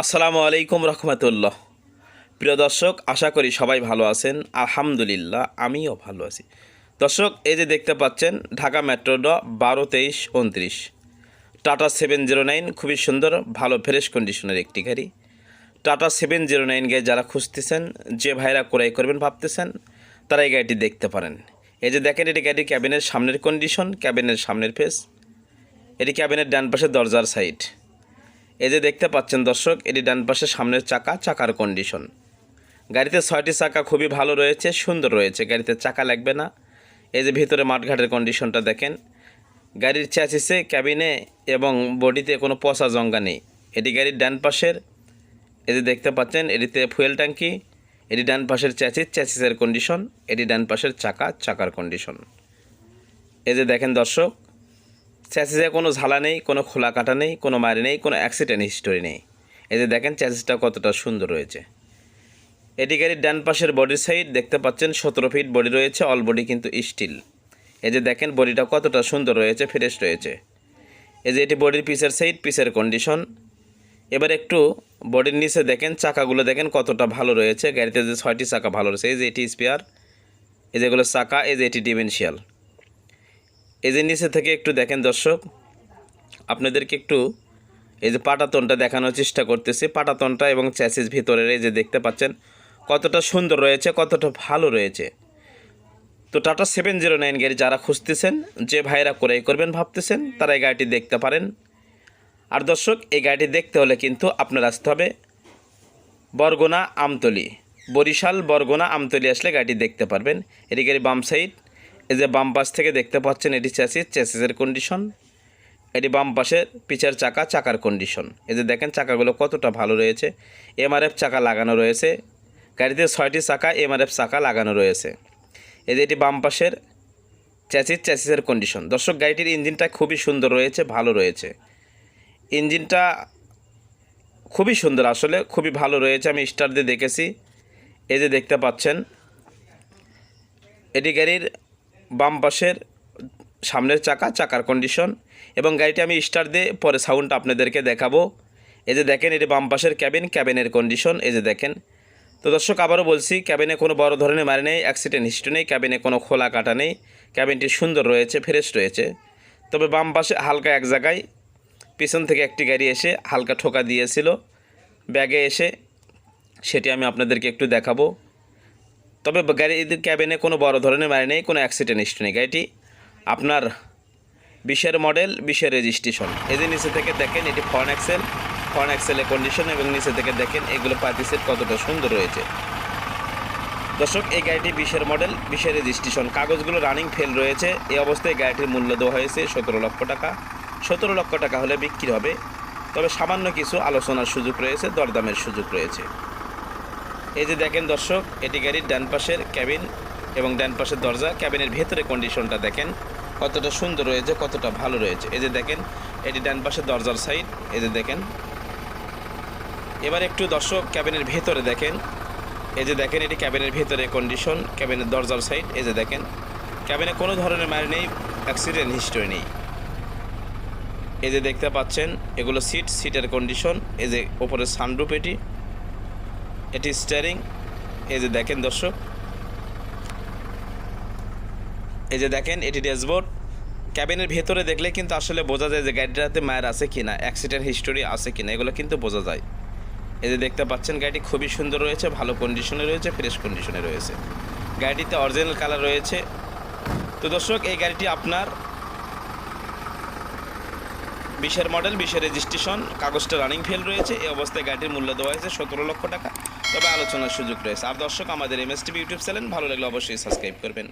আসসালামু আলাইকুম রহমতুল্লাহ। প্রিয় দর্শক, আশা করি সবাই ভালো আছেন। আলহামদুলিল্লাহ, আমিও ভালো আছি। দর্শক, এই যে দেখতে পাচ্ছেন ঢাকা মেট্রো ড 12-23-29 টাটা 709, খুবই সুন্দর ভালো ফ্রেশ কন্ডিশনের একটি গাড়ি। টাটা 709 গাড়ি যারা খুঁজতেছেন, যে ভাইরা ক্রয় করবেন ভাবতেছেন, তারা এই গাড়িটি দেখতে পারেন। এই যে দেখেন, এটি গাড়ির ক্যাবিনের সামনের কন্ডিশন, ক্যাবিনের সামনের ফেস, এটি ক্যাবিনের ডান পাশে দরজার সাইড। এই যে দেখতে পাচ্ছেন দর্শক, এটি ডান পাশে সামনের চাকার কন্ডিশন। গাড়িতে 6টি চাকা খুবই ভালো রয়েছে, সুন্দর রয়েছে, গাড়িতে চাকা লাগবে না। এই যে ভিতরে মাঠঘাটের কন্ডিশনটা দেখেন। গাড়ির চ্যাসিসে, ক্যাবিনে এবং বডিতে কোনো পচা জঙ্গা নেই। এটি গাড়ির ডান পাশের, এই যে দেখতে পাচ্ছেন, এটিতে ফুয়েল ট্যাঙ্কি, এটি ডান পাশের চ্যাসিসের কন্ডিশন, এটি ডান পাশের চাকার কন্ডিশন। এই যে দেখেন দর্শক, চ্যাসিসে কোনো ঝালা নেই, কোনো খোলা কাটা নেই, কোনো মারি নেই, কোনো অ্যাক্সিডেন্ট হিস্টোরি নেই। এই যে দেখেন চ্যাসিসটা কতটা সুন্দর রয়েছে। এটি গাড়ির ডান পাশের বডির সাইড দেখতে পাচ্ছেন, 17 ফিট বডি রয়েছে, অল বডি কিন্তু স্টিল। এই যে দেখেন বডিটা কতটা সুন্দর রয়েছে, ফ্রেশ রয়েছে। এই যে এটি বডির পিসের সাইড, পিসের কন্ডিশন। এবার একটু বডির নিচে দেখেন, চাকাগুলো দেখেন কতটা ভালো রয়েছে। গাড়িতে যে 6টি চাকা ভালো রয়েছে। এই যে এটি স্পেয়ার, এই যেগুলো চাকা, এই যে এটি ডিমেনশিয়াল। এই যে নিচে থেকে একটু দেখেন দর্শক, আপনাদেরকে একটু এই যে পাটাতনটা দেখানোর চেষ্টা করতেছি। পাটাতনটা এবং চ্যাসিস ভিতরের এই যে দেখতে পাচ্ছেন কতটা সুন্দর রয়েছে, কতটা ভালো রয়েছে। তো টাটা 709 গাড়ি যারা খুঁজতেছেন, যে ভাইরা ক্রয় করবেন ভাবতেছেন, তারা এই গাড়িটি দেখতে পারেন। আর দর্শক, এই গাড়িটি দেখতে হলে কিন্তু আপনার আসতে হবে বরগুনা আমতলী, বরিশাল বরগুনা আমতলী আসলে গাড়িটি দেখতে পারবেন। এটি গাড়ি বাম সাইড, এই যে বাম পাশ থেকে দেখতে পাচ্ছেন এটি চ্যাসিসের কন্ডিশন। এটি বাম পাশে পিছের চাকার কন্ডিশন। এই যে দেখেন চাকাগুলো কতটা ভালো রয়েছে, এমআরএফ চাকা লাগানো রয়েছে। গাড়িতে 6টি চাকা এমআরএফ চাকা লাগানো রয়েছে। এই যে এটি বাম পাশের চ্যাসিসের কন্ডিশন। দর্শক, গাড়িটির ইঞ্জিনটা খুবই সুন্দর রয়েছে, ভালো রয়েছে। ইঞ্জিনটা খুবই সুন্দর, আসলে খুবই ভালো রয়েছে। আমি স্টার্ট দিয়ে দেখেছি। এই যে দেখতে পাচ্ছেন, এটি গাড়ির বাম পাশের সামনের চাকার কন্ডিশন। এবং গাড়িটি আমি স্টার্ট দিয়ে পরে সাউন্ডটা আপনাদেরকে দেখাবো। এই যে দেখেন, এটি বাম পাশের ক্যাবিনের কন্ডিশন। এই যে দেখেন। তো দর্শক, আবারও বলছি, ক্যাবিনে কোনো বড় ধরনের মারি নেই, অ্যাক্সিডেন্ট হিস্ট্রি নেই, ক্যাবিনে কোনো খোলা কাটা নেই, ক্যাবিনটি সুন্দর রয়েছে, ফ্রেশ রয়েছে। তবে বাম পাশে হালকা এক জায়গায় পিছন থেকে একটি গাড়ি এসে হালকা ঠোকা দিয়েছিল ব্যাগে এসে, সেটি আমি আপনাদেরকে একটু দেখাবো। তবে গাড়ির ক্যাবিনে কোনো বড় ধরনের মারি নেই, কোনো অ্যাক্সিডেন্ট হিস্ট্রি নেই। গাড়িটি আপনার 20-এর মডেল, 20-এর রেজিস্ট্রেশন। এই যে নিচে থেকে দেখেন, এটি ফ্রন্ট এক্সেলের কন্ডিশন। এবং নিচে থেকে দেখেন এগুলো পাতি সেট কতটা সুন্দর রয়েছে। দর্শক, এই গাড়িটি 20-এর মডেল, 20-এর রেজিস্ট্রেশন, কাগজগুলো রানিং ফেল রয়েছে। এই অবস্থায় গাড়িটির মূল্য দেওয়া হয়েছে 17 লক্ষ টাকা। 17 লক্ষ টাকা হলে বিক্রি হবে। তবে সামান্য কিছু আলোচনার সুযোগ রয়েছে, দরদামের সুযোগ রয়েছে। এই যে দেখেন দর্শক, এটি গাড়ির ডান পাশের ক্যাবিন এবং ডান পাশের দরজা, ক্যাবিনের ভেতরে কন্ডিশনটা দেখেন কতটা সুন্দর রয়েছে, কতটা ভালো রয়েছে। এই যে দেখেন, এটি ডান পাশের দরজার সাইড। এই যে দেখেন। এবার একটু দর্শক ক্যাবিনের ভেতরে দেখেন। এই যে দেখেন, এটি ক্যাবিনের ভেতরে কন্ডিশন, ক্যাবিনের দরজার সাইড। এই যে দেখেন, ক্যাবিনে কোনো ধরনের মার নেই, অ্যাক্সিডেন্ট হিস্টরি নেই। এই যে দেখতে পাচ্ছেন, এগুলো সিটের কন্ডিশন। এই যে ওপরে সানরুফ, এটি স্টিয়ারিং। এই যে দেখেন দর্শক, এই যে দেখেন, এটি ড্যাশবোর্ড। ক্যাবিনের ভেতরে দেখলে কিন্তু আসলে বোঝা যায় যে গাড়িটাতে মায়ের আছে কিনা, অ্যাক্সিডেন্ট হিস্টোরি আছে কিনা, এগুলো কিন্তু বোঝা যায়। এই যে দেখতে পাচ্ছেন, গাড়িটি খুবই সুন্দর রয়েছে, ভালো কন্ডিশনে রয়েছে, ফ্রেশ কন্ডিশনে রয়েছে। গাড়িটিতে অরিজিনাল কালার রয়েছে। তো দর্শক, এই গাড়িটি আপনার 20-এর মডেল, 20-এর রেজিস্ট্রেশন, কাগজটা রানিং ফেল রয়েছে। এই অবস্থায় গাড়িটির মূল্য দেওয়া হয়েছে 17 লক্ষ টাকা। তবে আলোচনার সুযোগ রয়েছে। আর দর্শক, আমাদের MSTV ইউটিউব চ্যানেল ভালো লাগলে অবশ্যই সাবস্ক্রাইব করবেন।